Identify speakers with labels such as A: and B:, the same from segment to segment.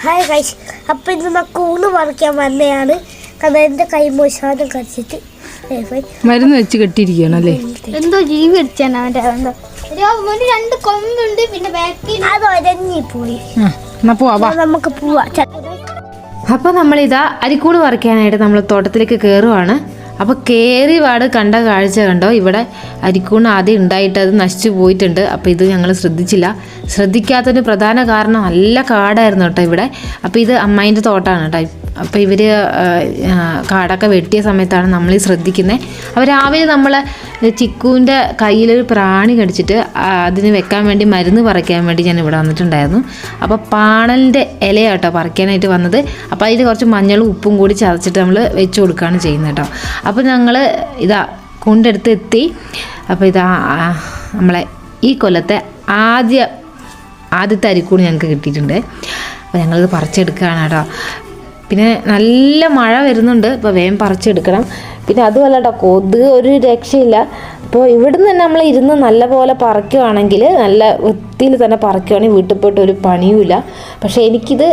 A: Hi guys, അപ്പം ഇന്ന് നമ്മൾ കൂണ് പറിക്കാൻ വന്നതാണ്. കാരണം എൻ്റെ കൈ മോശം കടിച്ചിട്ട്
B: മരുന്ന് വെച്ച് കെട്ടിയിരിക്കുകയാണല്ലേ.
A: എന്തോ ജീവി അടിച്ചാണ് അവൻ്റെ. രണ്ട് കൊമ്പുണ്ട്, പിന്നെ ബാക്കിൽ അത് ഒരഞ്ഞിപ്പോയി. നമുക്ക് പോവാ.
B: അപ്പോൾ നമ്മളിതാ അരിക്കൂട് പറിക്കാനായിട്ട് നമ്മൾ തോട്ടത്തിലേക്ക് കയറുവാണ്. അപ്പോൾ കയറി പാട് കണ്ട കാഴ്ച കണ്ടോ, ഇവിടെ അരിക്കൂണ് ആദ്യം ഉണ്ടായിട്ട് അത് നശിച്ചു പോയിട്ടുണ്ട്. അപ്പോൾ ഇത് ഞങ്ങൾ ശ്രദ്ധിക്കാത്തതിന് പ്രധാന കാരണം നല്ല കാടായിരുന്നു കേട്ടോ ഇവിടെ. അപ്പോൾ ഇത് അമ്മായിൻ്റെ തോട്ടമാണ് കേട്ടോ. അപ്പോൾ ഇവർ കാടൊക്കെ വെട്ടിയ സമയത്താണ് നമ്മൾ ശ്രദ്ധിക്കുന്നത്. അപ്പോൾ രാവിലെ നമ്മൾ ചിക്കുവിൻ്റെ കയ്യിലൊരു പ്രാണി കടിച്ചിട്ട് അതിന് വെക്കാൻ വേണ്ടി മരുന്ന് പറിക്കാൻ വേണ്ടി ഞാൻ ഇവിടെ വന്നിട്ടുണ്ടായിരുന്നു. അപ്പോൾ പാണലിൻ്റെ ഇലയാട്ടോ പറിക്കാനായിട്ട് വന്നത്. അപ്പോൾ അതിൽ കുറച്ച് മഞ്ഞളും ഉപ്പും കൂടി ചതച്ചിട്ട് നമ്മൾ വെച്ച് കൊടുക്കുകയാണ് ചെയ്യുന്നത് കേട്ടോ. അപ്പോൾ ഞങ്ങൾ ഇതാ കൊണ്ടെടുത്ത് എത്തി. അപ്പോൾ ഇതാ നമ്മളെ ഈ കൊല്ലത്തെ ആദ്യത്തെ അരിക്കൂണ് ഞങ്ങൾക്ക് കിട്ടിയിട്ടുണ്ട്. അപ്പോൾ ഞങ്ങളിത് പറിച്ചെടുക്കുകയാണ് കേട്ടോ. പിന്നെ നല്ല മഴ വരുന്നുണ്ട്, അപ്പോൾ വേഗം പറിച്ചെടുക്കണം. പിന്നെ അതുമല്ല കേട്ടോ, കൊതുക് ഒരു രക്ഷയില്ല. അപ്പോൾ ഇവിടുന്ന് തന്നെ നമ്മൾ ഇരുന്ന് നല്ലപോലെ പറിക്കുകയാണെങ്കിൽ, നല്ല വൃത്തിയിൽ തന്നെ പറിക്കുകയാണെങ്കിൽ വീട്ടിൽ പോയിട്ട് ഒരു പണിയുമില്ല. പക്ഷേ എനിക്കിത്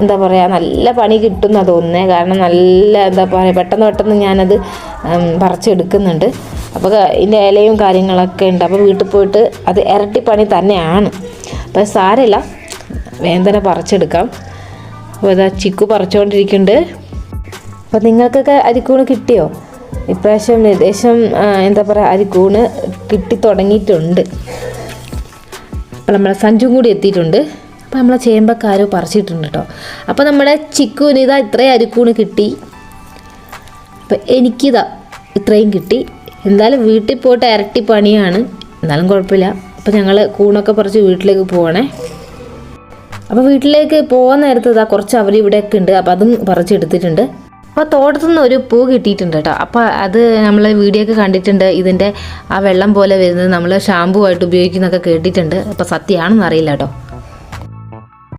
B: എന്താ പറയുക, നല്ല പണി കിട്ടുമെന്നാണ് തോന്നുന്നത്. കാരണം നല്ല എന്താ പറയുക, പെട്ടെന്ന് ഞാനത് പറിച്ചെടുക്കുന്നുണ്ട്. അപ്പോൾ ഇതിൻ്റെ ഇലയും കാര്യങ്ങളൊക്കെ ഉണ്ട്. അപ്പോൾ വീട്ടിൽ പോയിട്ട് അത് ഇരട്ടി പണി തന്നെയാണ്. അപ്പോൾ സാരമില്ല, വേഗം തന്നെ പറിച്ചെടുക്കാം. അപ്പോൾ ഇതാ ചിക്കു പറിച്ചുകൊണ്ടിരിക്കുന്നുണ്ട്. അപ്പോൾ നിങ്ങൾക്കൊക്കെ അരിക്കൂണ് കിട്ടിയോ? ഇപ്രാവശ്യം ഏകദേശം എന്താ പറയുക, അരിക്കൂണ് കിട്ടി തുടങ്ങിയിട്ടുണ്ട്. അപ്പോൾ നമ്മളെ സഞ്ചും കൂടി എത്തിയിട്ടുണ്ട്. അപ്പോൾ നമ്മളെ ചേമ്പക്കാരോ പറിച്ചിട്ടുണ്ട് കേട്ടോ. അപ്പോൾ നമ്മുടെ ചിക്കുവിന് ഇതാ ഇത്രയും അരിക്കൂണ് കിട്ടി. അപ്പോൾ എനിക്കിതാ ഇത്രയും കിട്ടി. എന്തായാലും വീട്ടിൽ പോയിട്ട് ഇരട്ടി പണിയാണ്, എന്നാലും കുഴപ്പമില്ല. അപ്പോൾ ഞങ്ങൾ കൂണൊക്കെ പറിച്ച് വീട്ടിലേക്ക് പോകണേ. അപ്പോൾ വീട്ടിലേക്ക് പോകാൻ നേരത്ത് ഇതാ കുറച്ച് അവർ ഇവിടെയൊക്കെ ഉണ്ട്. അപ്പോൾ അതും പറിച്ചെടുത്തിട്ടുണ്ട്. അപ്പോൾ തോട്ടത്തു നിന്ന് ഒരു പൂ കിട്ടിയിട്ടുണ്ട് കേട്ടോ. അപ്പോൾ അത് നമ്മൾ വീഡിയോ ഒക്കെ കണ്ടിട്ടുണ്ട്. ഇതിൻ്റെ ആ വെള്ളം പോലെ വരുന്നത് നമ്മൾ ഷാമ്പൂ ആയിട്ട് ഉപയോഗിക്കുന്നതൊക്കെ കേട്ടിട്ടുണ്ട്. അപ്പോൾ സത്യമാണെന്ന് അറിയില്ല കേട്ടോ.